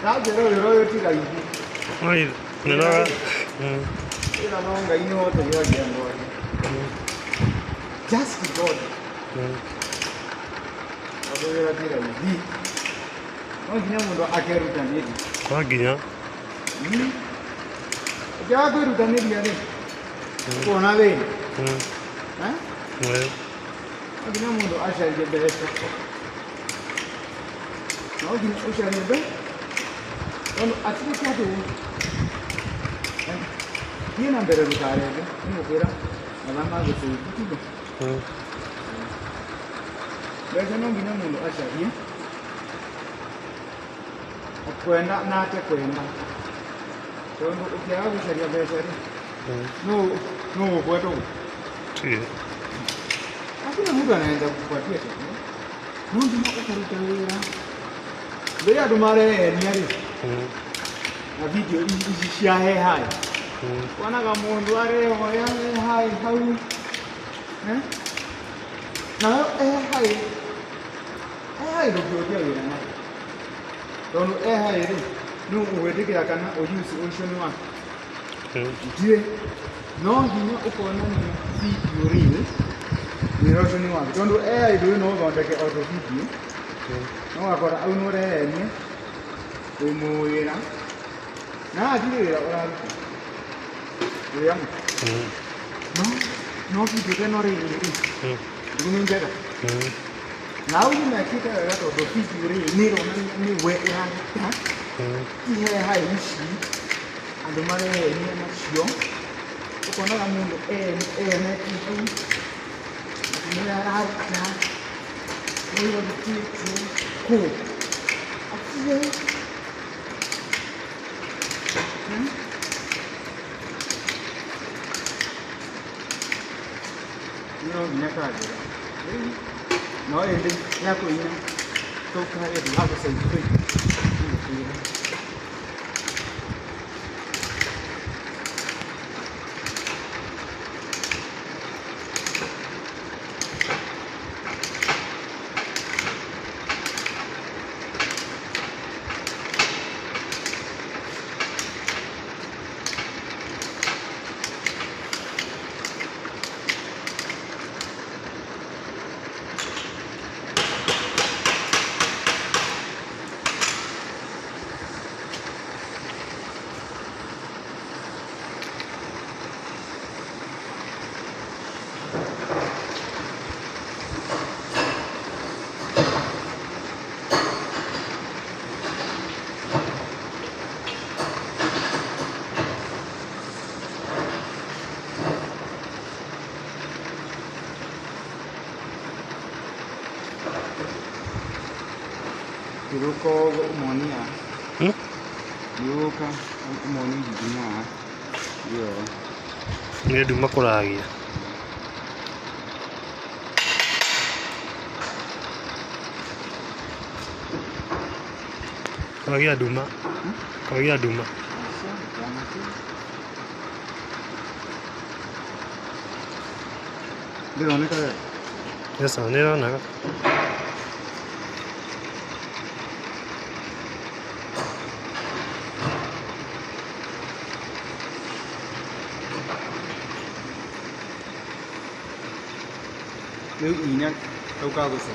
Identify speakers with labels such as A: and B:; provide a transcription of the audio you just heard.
A: Now they are just God. Io non devo fare, io però la mamma che sei tutto. Perché non viene molto a sapere. O quella nata quella. Quando ti avevo saria bene. No, puedo.
B: Sì.
A: Aku nak muda ni dah buat dia tu. Non di mana cari cara. Beri ada mare ni hari. A video ini sia hai. Wana kamu duare hoya hai hau. Nah hai. Hai lo dia ni. Kalau hai ni, nu uwede kira kana o use ocean one. Dia, no dia ukona ni video real. Ni ocean one. Kalau hai do no gonta ke auto video. No agora uno re ni. Umo era. Nah dia orang. Dia. No video no real. Gunung jaga. Now you make it a lot of figure near on way and high issue and the money near much young. Upon a moon and we were the cool. No, never. No, ending. Ya ko ina. To kaya da aka sai kai. ဒီလိုကောမော်နီယာ
B: ဟမ်
A: ဒီလိုကမော်နီဒီနာရော
B: နေဒူမကောလာကြီးကာကြီးဒူမကာကြီးဒူမ
A: ဒီတော့လည်းကဲ
B: ရစနေတော့နာက
A: လူအီနဲ့ဒုက္ခကိုစ